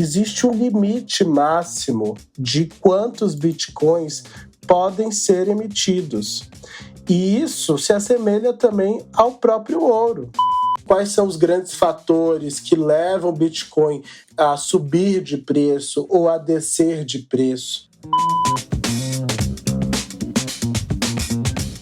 existe um limite máximo de quantos bitcoins podem ser emitidos. E isso se assemelha também ao próprio ouro. Quais são os grandes fatores que levam o Bitcoin a subir de preço ou a descer de preço?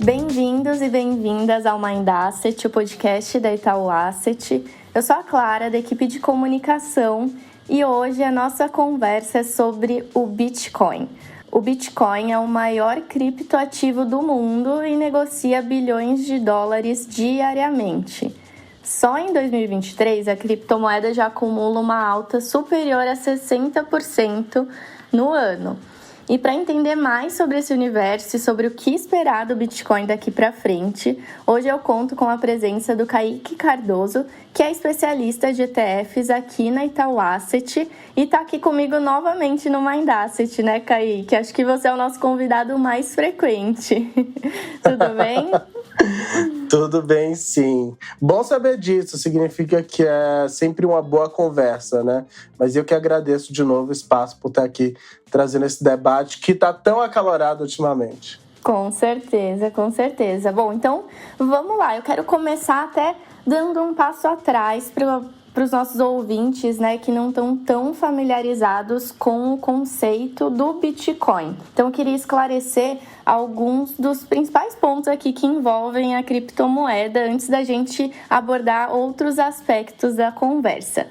Bem-vindos e bem-vindas ao Mind Asset, o podcast da Itaú Asset. Eu sou a Clara, da equipe de comunicação, e hoje a nossa conversa é sobre o Bitcoin. O Bitcoin é o maior criptoativo do mundo e negocia bilhões de dólares diariamente. Só em 2023, a criptomoeda já acumula uma alta superior a 60% no ano. E para entender mais sobre esse universo e sobre o que esperar do Bitcoin daqui para frente, hoje eu conto com a presença do Kaique Cardoso, que é especialista de ETFs aqui na Itaú Asset e está aqui comigo novamente no Mind Asset, né, Kaique? Acho que você é o nosso convidado mais frequente. Tudo bem? Tudo bem, sim. Bom saber disso, significa que é sempre uma boa conversa, né? Mas eu que agradeço de novo o espaço por estar aqui trazendo esse debate que está tão acalorado ultimamente. Com certeza, com certeza. Bom, então vamos lá. Eu quero começar até dando um passo atrás para os nossos ouvintes, né, que não estão tão familiarizados com o conceito do Bitcoin. Então, eu queria esclarecer alguns dos principais pontos aqui que envolvem a criptomoeda antes da gente abordar outros aspectos da conversa.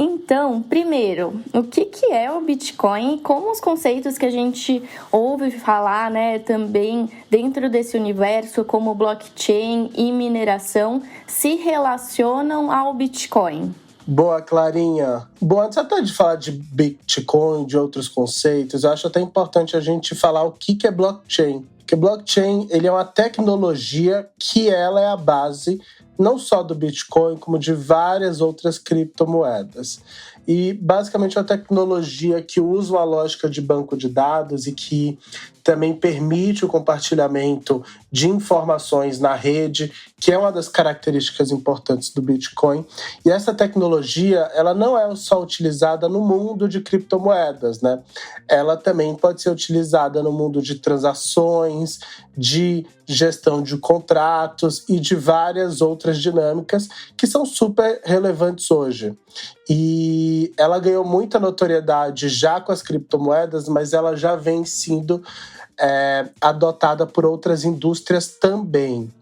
Então, primeiro, o que é o Bitcoin e como os conceitos que a gente ouve falar, né, também dentro desse universo, como blockchain e mineração, se relacionam ao Bitcoin? Boa, Clarinha. Bom, antes até de falar de Bitcoin, de outros conceitos, eu acho até importante a gente falar o que é blockchain. Porque blockchain, ele é uma tecnologia que ela é a base não só do Bitcoin, como de várias outras criptomoedas. E, basicamente, é uma tecnologia que usa uma lógica de banco de dados e que também permite o compartilhamento de informações na rede, que é uma das características importantes do Bitcoin. E essa tecnologia, ela não é só utilizada no mundo de criptomoedas, né? Ela também pode ser utilizada no mundo de transações, de gestão de contratos e de várias outras dinâmicas que são super relevantes hoje. E ela ganhou muita notoriedade já com as criptomoedas, mas ela já vem sendo adotada por outras indústrias também.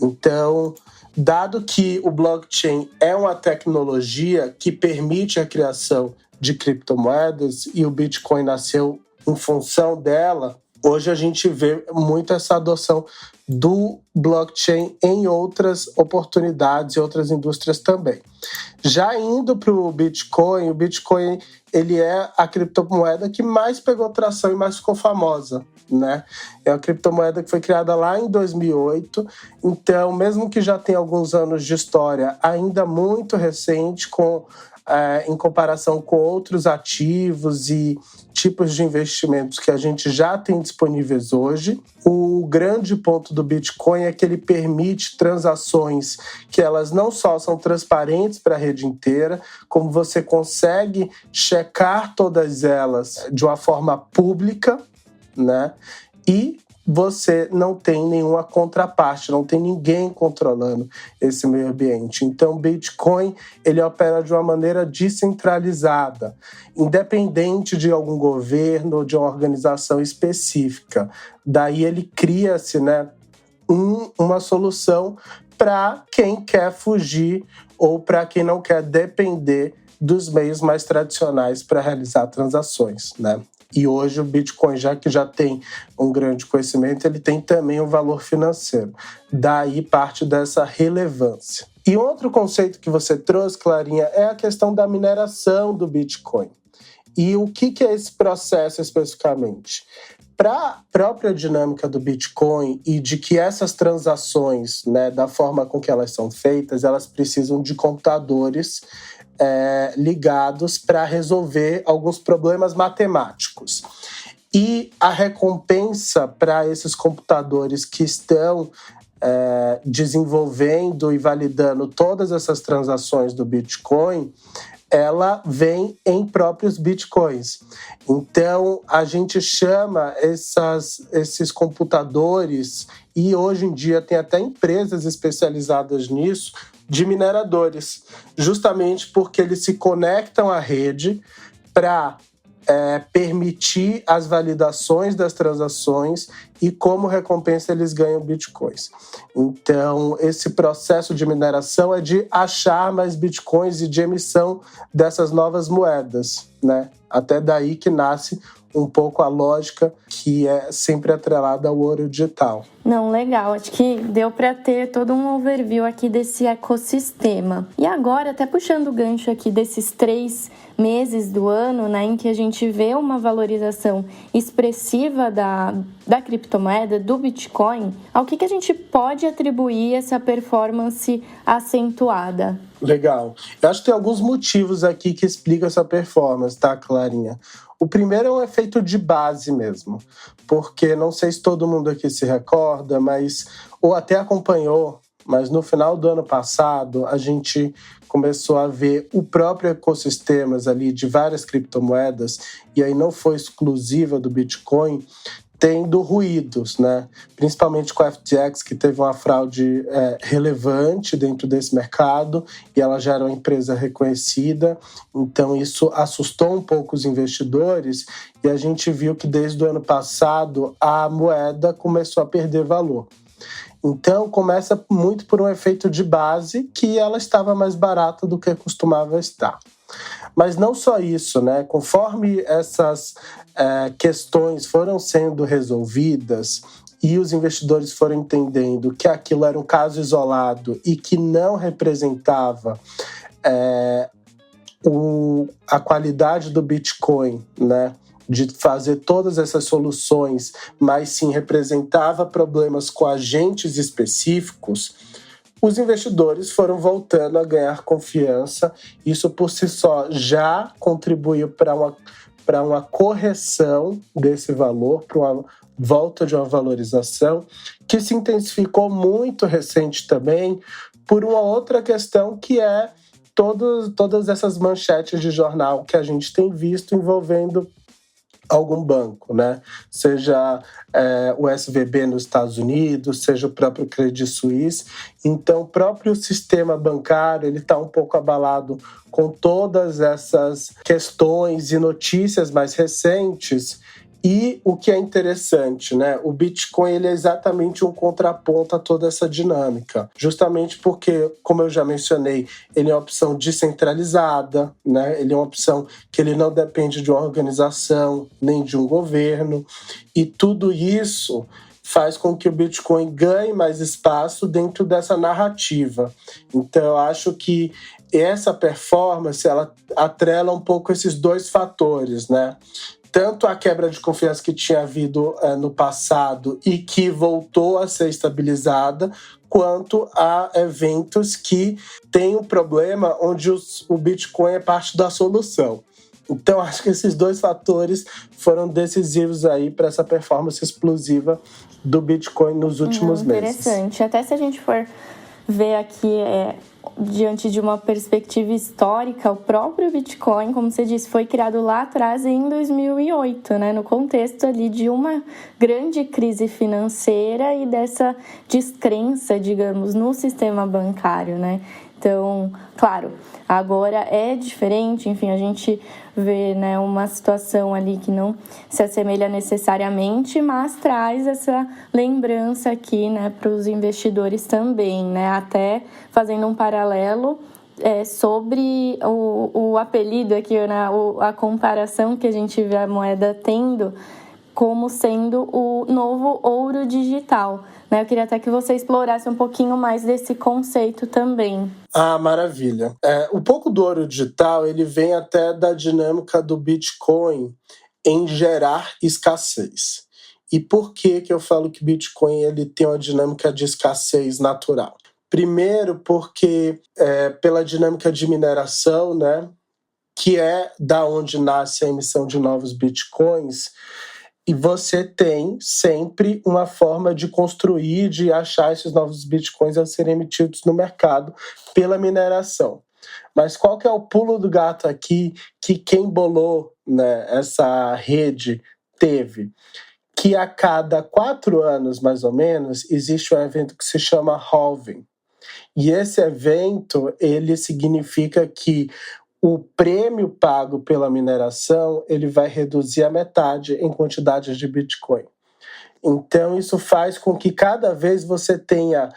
Então, dado que o blockchain é uma tecnologia que permite a criação de criptomoedas e o Bitcoin nasceu em função dela, hoje a gente vê muito essa adoção do blockchain em outras oportunidades e outras indústrias também. Já indo para o Bitcoin ele é a criptomoeda que mais pegou tração e mais ficou famosa, né? É uma criptomoeda que foi criada lá em 2008, então mesmo que já tenha alguns anos de história, ainda muito recente em comparação com outros ativos e tipos de investimentos que a gente já tem disponíveis hoje. O grande ponto do Bitcoin é que ele permite transações que elas não só são transparentes para a rede inteira, como você consegue checar todas elas de uma forma pública, né? E você não tem nenhuma contraparte, não tem ninguém controlando esse meio ambiente. Então, o Bitcoin, ele opera de uma maneira descentralizada, independente de algum governo ou de uma organização específica. Daí ele cria-se, né, uma solução para quem quer fugir ou para quem não quer depender dos meios mais tradicionais para realizar transações, né? E hoje o Bitcoin, já que já tem um grande conhecimento, ele tem também um valor financeiro. Daí parte dessa relevância. E outro conceito que você trouxe, Clarinha, é a questão da mineração do Bitcoin. E o que é esse processo especificamente? Para a própria dinâmica do Bitcoin e de que essas transações, né, da forma com que elas são feitas, elas precisam de computadores ligados para resolver alguns problemas matemáticos. E a recompensa para esses computadores que estão desenvolvendo e validando todas essas transações do Bitcoin ela vem em próprios bitcoins. Então, a gente chama esses computadores, e hoje em dia tem até empresas especializadas nisso, de mineradores, justamente porque eles se conectam à rede para permitir as validações das transações e, como recompensa, eles ganham bitcoins. Então, esse processo de mineração é de achar mais bitcoins e de emissão dessas novas moedas, né? Até daí que nasce um pouco a lógica que é sempre atrelada ao ouro digital. Não, legal. Acho que deu para ter todo um overview aqui desse ecossistema. E agora, até puxando o gancho aqui desses 3 meses do ano, né, em que a gente vê uma valorização expressiva da criptomoeda, do Bitcoin, ao que a gente pode atribuir essa performance acentuada? Legal. Eu acho que tem alguns motivos aqui que explicam essa performance, tá, Clarinha? O primeiro é um efeito de base mesmo, porque não sei se todo mundo aqui se recorda, ou até acompanhou, mas no final do ano passado a gente começou a ver o próprio ecossistema ali de várias criptomoedas, e aí não foi exclusiva do Bitcoin, tendo ruídos, né? Principalmente com a FTX, que teve uma fraude relevante dentro desse mercado, e ela já era uma empresa reconhecida, então isso assustou um pouco os investidores, e a gente viu que desde o ano passado a moeda começou a perder valor. Então começa muito por um efeito de base, que ela estava mais barata do que costumava estar. Mas não só isso, né? Conforme essas questões foram sendo resolvidas e os investidores foram entendendo que aquilo era um caso isolado e que não representava a qualidade do Bitcoin, né? De fazer todas essas soluções, mas sim representava problemas com agentes específicos, os investidores foram voltando a ganhar confiança. Isso por si só já contribuiu para uma correção desse valor, para uma volta de uma valorização, que se intensificou muito recente também por uma outra questão, que é todas essas manchetes de jornal que a gente tem visto envolvendo algum banco, né? Seja o SVB nos Estados Unidos, seja o próprio Credit Suisse. Então, o próprio sistema bancário ele está um pouco abalado com todas essas questões e notícias mais recentes. E o que é interessante, né? O Bitcoin ele é exatamente um contraponto a toda essa dinâmica. Justamente porque, como eu já mencionei, ele é uma opção descentralizada, né? Ele é uma opção que ele não depende de uma organização, nem de um governo. E tudo isso faz com que o Bitcoin ganhe mais espaço dentro dessa narrativa. Então, eu acho que essa performance, ela atrela um pouco esses dois fatores, né? Tanto a quebra de confiança que tinha havido no passado e que voltou a ser estabilizada, quanto a eventos que têm um problema onde o Bitcoin é parte da solução. Então, acho que esses dois fatores foram decisivos aí para essa performance explosiva do Bitcoin nos últimos meses. Interessante. Até se a gente for ver aqui diante de uma perspectiva histórica, o próprio Bitcoin, como você disse, foi criado lá atrás em 2008, né, no contexto ali de uma grande crise financeira e dessa descrença, digamos, no sistema bancário, né? Então, claro, agora é diferente, enfim, a gente vê, né, uma situação ali que não se assemelha necessariamente, mas traz essa lembrança aqui, né, para os investidores também, né, até fazendo um paralelo sobre o apelido aqui, né, a comparação que a gente vê a moeda tendo como sendo o novo ouro digital. Eu queria até que você explorasse um pouquinho mais desse conceito também. Ah, maravilha. Um pouco do ouro digital, ele vem até da dinâmica do Bitcoin em gerar escassez. E por que eu falo que Bitcoin ele tem uma dinâmica de escassez natural? Primeiro, porque pela dinâmica de mineração, né, que é da onde nasce a emissão de novos Bitcoins, e você tem sempre uma forma de construir, de achar esses novos bitcoins a serem emitidos no mercado pela mineração. Mas qual que é o pulo do gato aqui que quem bolou, né, essa rede teve? Que a cada 4 anos, mais ou menos, existe um evento que se chama halving. E esse evento, ele significa que o prêmio pago pela mineração, ele vai reduzir a metade em quantidade de Bitcoin. Então, isso faz com que cada vez você tenha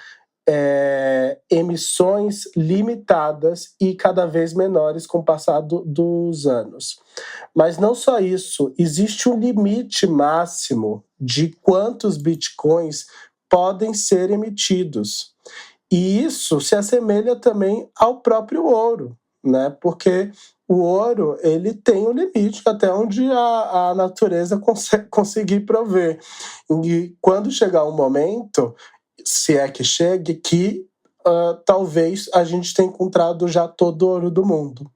emissões limitadas e cada vez menores com o passar dos anos. Mas não só isso, existe um limite máximo de quantos bitcoins podem ser emitidos. E isso se assemelha também ao próprio ouro, né? Porque o ouro, ele tem um limite até onde a natureza conseguir prover. E quando chegar um momento, se é que chegue, que talvez a gente tenha encontrado já todo o ouro do mundo.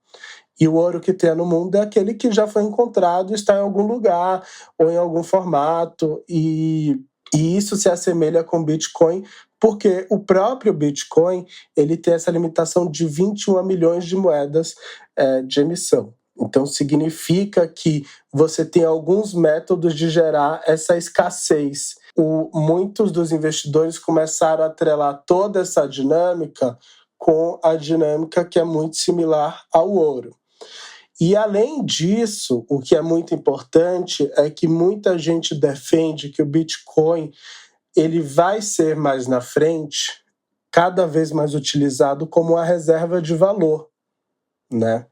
E o ouro que tem no mundo é aquele que já foi encontrado, está em algum lugar ou em algum formato. E isso se assemelha com o Bitcoin, porque o próprio Bitcoin ele tem essa limitação de 21 milhões de moedas de emissão. Então, significa que você tem alguns métodos de gerar essa escassez. Muitos dos investidores começaram a atrelar toda essa dinâmica com a dinâmica que é muito similar ao ouro. E, além disso, o que é muito importante é que muita gente defende que o Bitcoin ele vai ser mais na frente, cada vez mais utilizado como uma reserva de valor, né?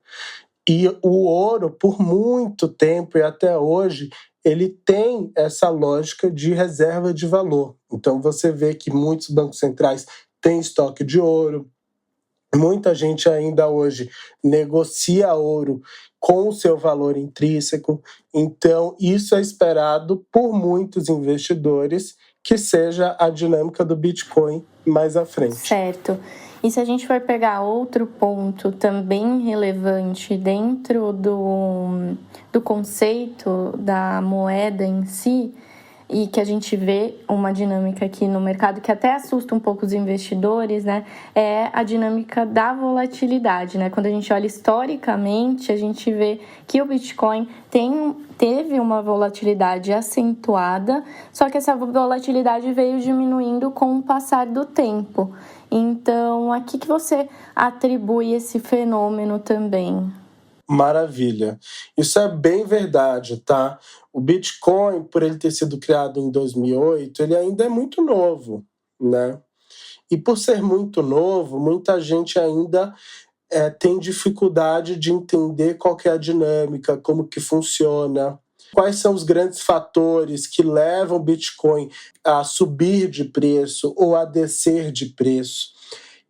E o ouro, por muito tempo e até hoje, ele tem essa lógica de reserva de valor. Então, você vê que muitos bancos centrais têm estoque de ouro. Muita gente ainda hoje negocia ouro com o seu valor intrínseco. Então, isso é esperado por muitos investidores que seja a dinâmica do Bitcoin mais à frente. Certo. E se a gente for pegar outro ponto também relevante dentro do conceito da moeda em si, e que a gente vê uma dinâmica aqui no mercado que até assusta um pouco os investidores, né? É a dinâmica da volatilidade, né? Quando a gente olha historicamente, a gente vê que o Bitcoin teve uma volatilidade acentuada, só que essa volatilidade veio diminuindo com o passar do tempo. Então, a que você atribui esse fenômeno também? Maravilha. Isso é bem verdade, tá? O Bitcoin, por ele ter sido criado em 2008, ele ainda é muito novo, né? E por ser muito novo, muita gente ainda tem dificuldade de entender qual que é a dinâmica, como que funciona, quais são os grandes fatores que levam o Bitcoin a subir de preço ou a descer de preço.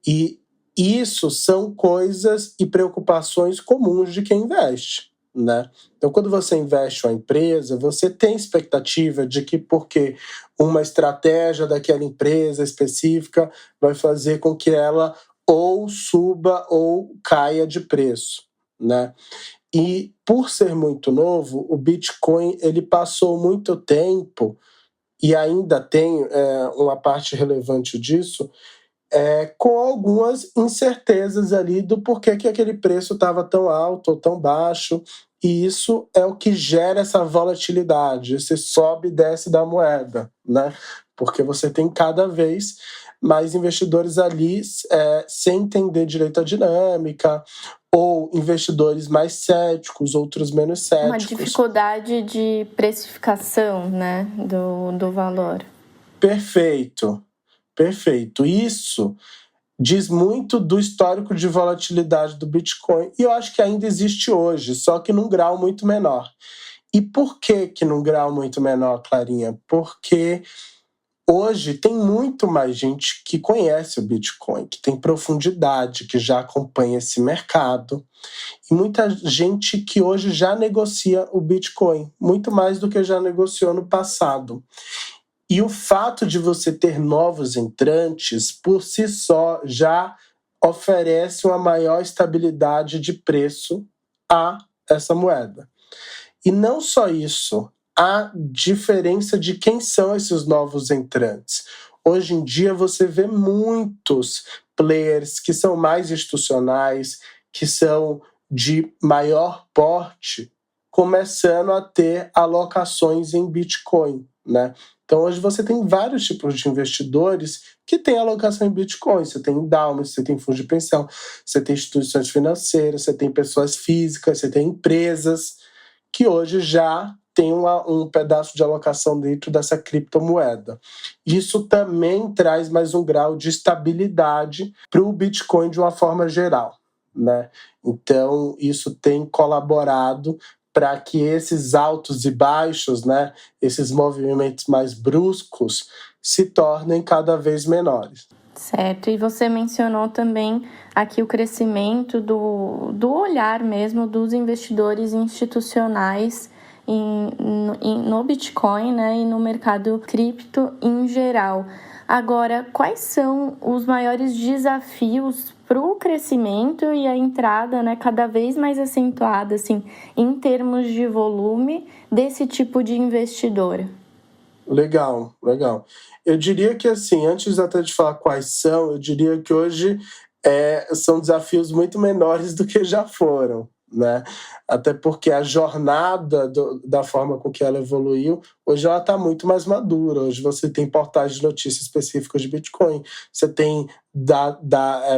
E isso são coisas e preocupações comuns de quem investe, né? Então, quando você investe em uma empresa, você tem expectativa de que porque uma estratégia daquela empresa específica vai fazer com que ela ou suba ou caia de preço, né? E por ser muito novo, o Bitcoin ele passou muito tempo, e ainda tem uma parte relevante disso, com algumas incertezas ali do porquê que aquele preço estava tão alto ou tão baixo, e isso é o que gera essa volatilidade, esse sobe e desce da moeda, né? Porque você tem cada vez mais investidores ali sem entender direito a dinâmica, ou investidores mais céticos, outros menos céticos. Uma dificuldade de precificação, né, do valor. Perfeito. Isso diz muito do histórico de volatilidade do Bitcoin. E eu acho que ainda existe hoje, só que num grau muito menor. E por que num grau muito menor, Clarinha? Porque hoje tem muito mais gente que conhece o Bitcoin, que tem profundidade, que já acompanha esse mercado. E muita gente que hoje já negocia o Bitcoin, muito mais do que já negociou no passado. E o fato de você ter novos entrantes, por si só, já oferece uma maior estabilidade de preço a essa moeda. E não só isso, a diferença de quem são esses novos entrantes. Hoje em dia você vê muitos players que são mais institucionais, que são de maior porte começando a ter alocações em Bitcoin, né? Então, hoje você tem vários tipos de investidores que têm alocação em Bitcoin. Você tem endowments, você tem fundos de pensão, você tem instituições financeiras, você tem pessoas físicas, você tem empresas que hoje já tem um pedaço de alocação dentro dessa criptomoeda. Isso também traz mais um grau de estabilidade para o Bitcoin de uma forma geral, né? Então, isso tem colaborado para que esses altos e baixos, né, esses movimentos mais bruscos, se tornem cada vez menores. Certo, e você mencionou também aqui o crescimento do olhar mesmo dos investidores institucionais no Bitcoin, né, e no mercado cripto em geral. Agora, quais são os maiores desafios para o crescimento e a entrada, né, cada vez mais acentuada, assim, em termos de volume desse tipo de investidor? Legal. Eu diria que, assim, antes até de falar quais são, eu diria que hoje são desafios muito menores do que já foram, né? Até porque a jornada da forma com que ela evoluiu, hoje ela está muito mais madura. Hoje você tem portais de notícias específicos de Bitcoin, você tem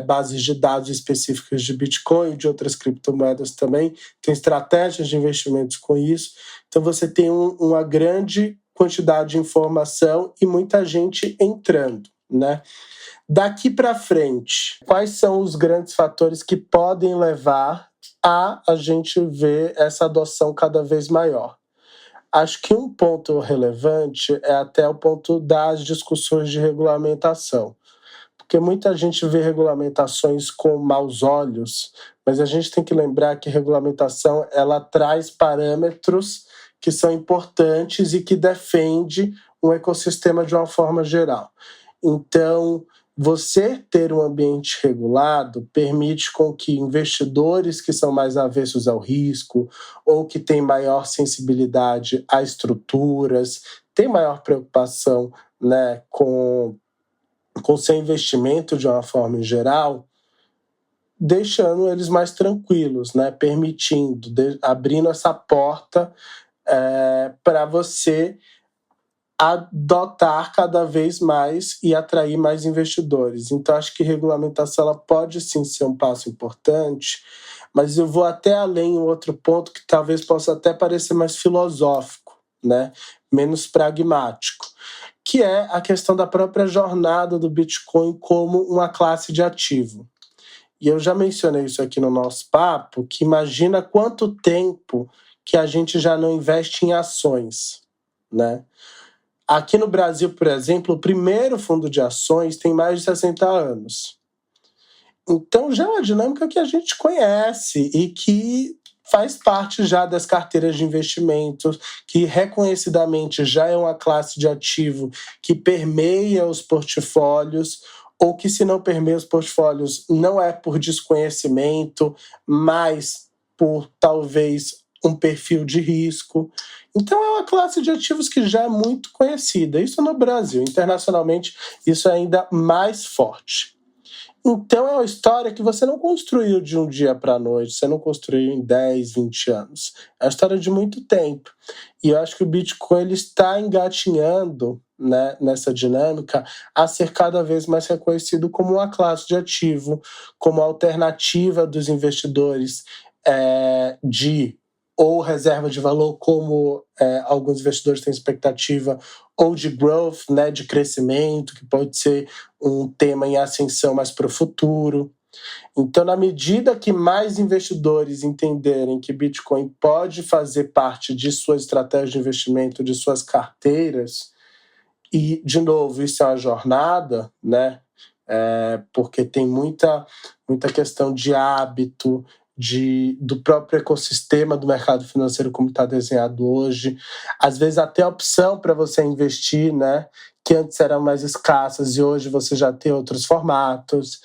bases de dados específicas de Bitcoin, de outras criptomoedas também, tem estratégias de investimentos com isso. Então você tem uma grande quantidade de informação e muita gente entrando, né? Daqui para frente, quais são os grandes fatores que podem levar a gente ver essa adoção cada vez maior? Acho que um ponto relevante é até o ponto das discussões de regulamentação, porque muita gente vê regulamentações com maus olhos, mas a gente tem que lembrar que regulamentação ela traz parâmetros que são importantes e que defende um ecossistema de uma forma geral. Então, você ter um ambiente regulado permite com que investidores que são mais avessos ao risco ou que têm maior sensibilidade a estruturas, têm maior preocupação, né, com seu investimento de uma forma em geral, deixando eles mais tranquilos, né, permitindo, abrindo essa porta para você adotar cada vez mais e atrair mais investidores. Então, acho que regulamentação ela pode sim ser um passo importante, mas eu vou até além em outro ponto que talvez possa até parecer mais filosófico, né? Menos pragmático, que é a questão da própria jornada do Bitcoin como uma classe de ativo. E eu já mencionei isso aqui no nosso papo, que imagina quanto tempo que a gente já não investe em ações, né? Aqui no Brasil, por exemplo, o primeiro fundo de ações tem mais de 60 anos. Então, já é uma dinâmica que a gente conhece e que faz parte já das carteiras de investimentos, que reconhecidamente já é uma classe de ativo que permeia os portfólios, ou que, se não permeia os portfólios, não é por desconhecimento, mas por talvez um perfil de risco. Então é uma classe de ativos que já é muito conhecida. Isso no Brasil. Internacionalmente, isso é ainda mais forte. Então é uma história que você não construiu de um dia para a noite, você não construiu em 10, 20 anos. É uma história de muito tempo. E eu acho que o Bitcoin ele está engatinhando, né, nessa dinâmica a ser cada vez mais reconhecido como uma classe de ativo, como alternativa dos investidores de ou reserva de valor, como alguns investidores têm expectativa, ou de growth, né, de crescimento, que pode ser um tema em ascensão mais para o futuro. Então, na medida que mais investidores entenderem que Bitcoin pode fazer parte de suas estratégias de investimento, de suas carteiras, e, de novo, isso é uma jornada, né? Porque tem muita questão de hábito, do próprio ecossistema do mercado financeiro como está desenhado hoje. Às vezes até a opção para você investir, né, que antes eram mais escassas e hoje você já tem outros formatos.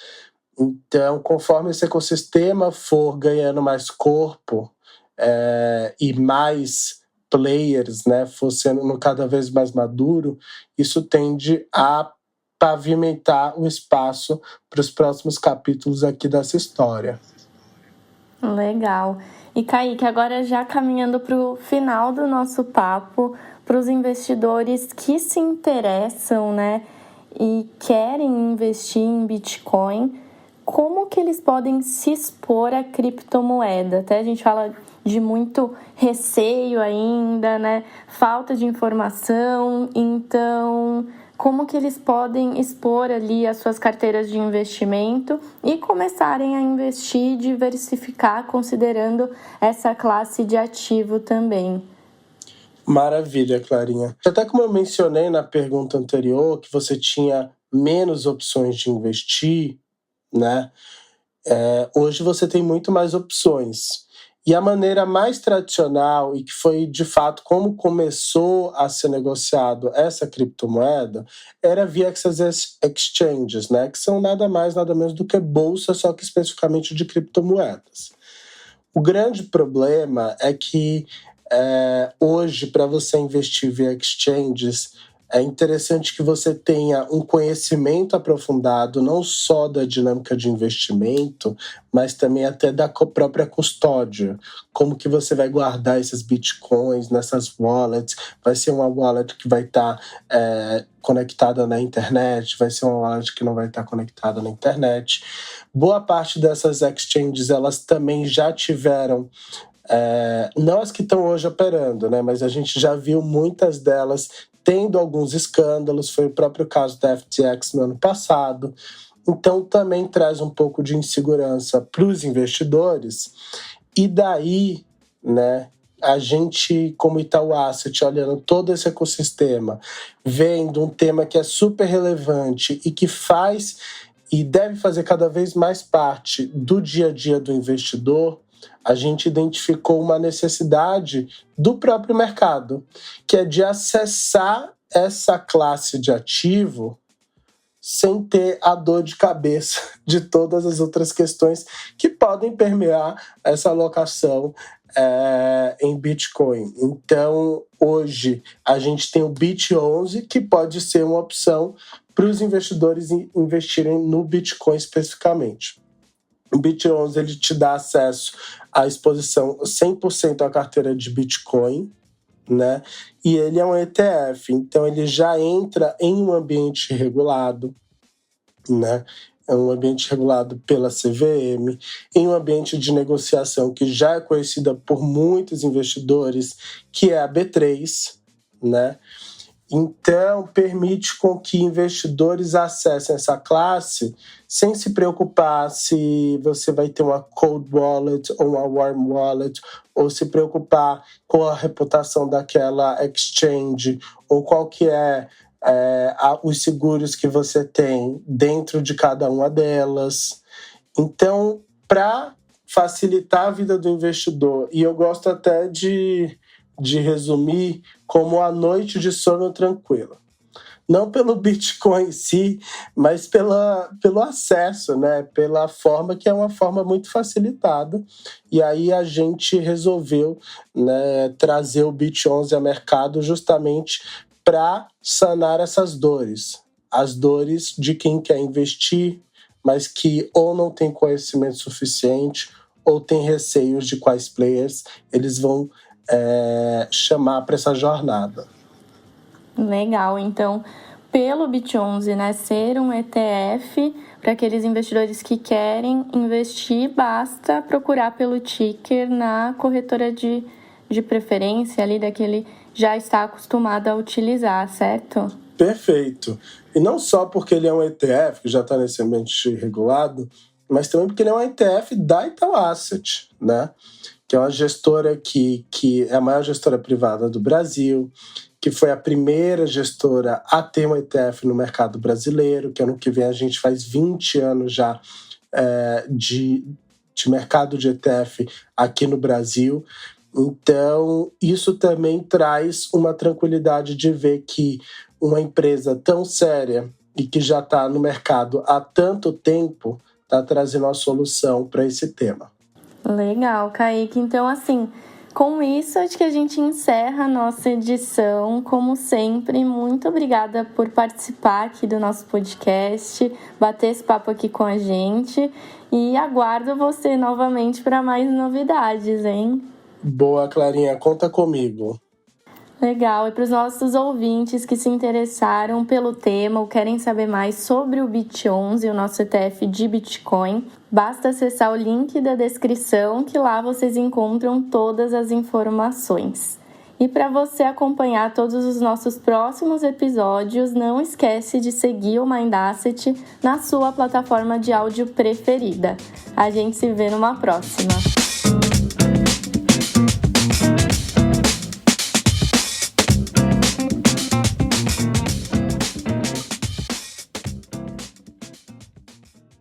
Então, conforme esse ecossistema for ganhando mais corpo e mais players, né, for sendo cada vez mais maduro, isso tende a pavimentar o espaço para os próximos capítulos aqui dessa história. Legal. E Kaique, agora já caminhando para o final do nosso papo, para os investidores que se interessam, né, e querem investir em Bitcoin, como que eles podem se expor à criptomoeda? Até a gente fala de muito receio ainda, né, falta de informação, então como que eles podem expor ali as suas carteiras de investimento e começarem a investir, diversificar, considerando essa classe de ativo também. Maravilha, Clarinha. Até como eu mencionei na pergunta anterior, que você tinha menos opções de investir, né? Hoje você tem muito mais opções. E a maneira mais tradicional, e que foi de fato como começou a ser negociado essa criptomoeda, era via essas exchanges, né? Que são nada mais, nada menos do que bolsa, só que especificamente de criptomoedas. O grande problema é que hoje, para você investir via exchanges, é interessante que você tenha um conhecimento aprofundado, não só da dinâmica de investimento, mas também até da própria custódia. Como que você vai guardar esses bitcoins nessas wallets? Vai ser uma wallet que vai estar conectada na internet? Vai ser uma wallet que não vai estar conectada na internet? Boa parte dessas exchanges, elas também já tiveram não as que estão hoje operando, né? Mas a gente já viu muitas delas tendo alguns escândalos, foi o próprio caso da FTX no ano passado. Então também traz um pouco de insegurança para os investidores. E daí, né, a gente, como Itaú Asset, olhando todo esse ecossistema, vendo um tema que é super relevante e que faz e deve fazer cada vez mais parte do dia a dia do investidor, a gente identificou uma necessidade do próprio mercado, que é de acessar essa classe de ativo sem ter a dor de cabeça de todas as outras questões que podem permear essa alocação em Bitcoin. Então, hoje, a gente tem o BIT11, que pode ser uma opção para os investidores investirem no Bitcoin especificamente. O BIT11 ele te dá acesso à exposição 100% à carteira de Bitcoin, né? E ele é um ETF, então ele já entra em um ambiente regulado, né? É um ambiente regulado pela CVM, em um ambiente de negociação que já é conhecida por muitos investidores, que é a B3, né? Então, permite com que investidores acessem essa classe sem se preocupar se você vai ter uma cold wallet ou uma warm wallet, ou se preocupar com a reputação daquela exchange, ou qual que é os seguros que você tem dentro de cada uma delas. Então, para facilitar a vida do investidor, e eu gosto até de resumir como a noite de sono tranquila. Não pelo Bitcoin em si, mas pelo acesso, né? Pela forma que é uma forma muito facilitada. E aí a gente resolveu, né, trazer o BIT11 ao mercado justamente para sanar essas dores. As dores de quem quer investir, mas que ou não tem conhecimento suficiente ou tem receios de quais players eles vão chamar para essa jornada. Legal, então, pelo BIT11, né, ser um ETF, para aqueles investidores que querem investir, basta procurar pelo ticker na corretora de preferência, ali daquele já está acostumado a utilizar, certo? Perfeito. E não só porque ele é um ETF, que já está nesse ambiente regulado, mas também porque ele é um ETF da Itaú Asset, né? Que é uma gestora que é a maior gestora privada do Brasil, que foi a primeira gestora a ter um ETF no mercado brasileiro, que ano que vem a gente faz 20 anos já de mercado de ETF aqui no Brasil. Então, isso também traz uma tranquilidade de ver que uma empresa tão séria e que já está no mercado há tanto tempo está trazendo uma solução para esse tema. Legal, Kaique. Então, assim, Com isso, acho que a gente encerra a nossa edição. Como sempre, muito obrigada por participar aqui do nosso podcast, bater esse papo aqui com a gente e aguardo você novamente para mais novidades, hein? Boa, Clarinha, conta comigo. Legal, e para os nossos ouvintes que se interessaram pelo tema ou querem saber mais sobre o BIT11 e o nosso ETF de Bitcoin, basta acessar o link da descrição que lá vocês encontram todas as informações. E para você acompanhar todos os nossos próximos episódios, não esquece de seguir o Mindasset na sua plataforma de áudio preferida. A gente se vê numa próxima.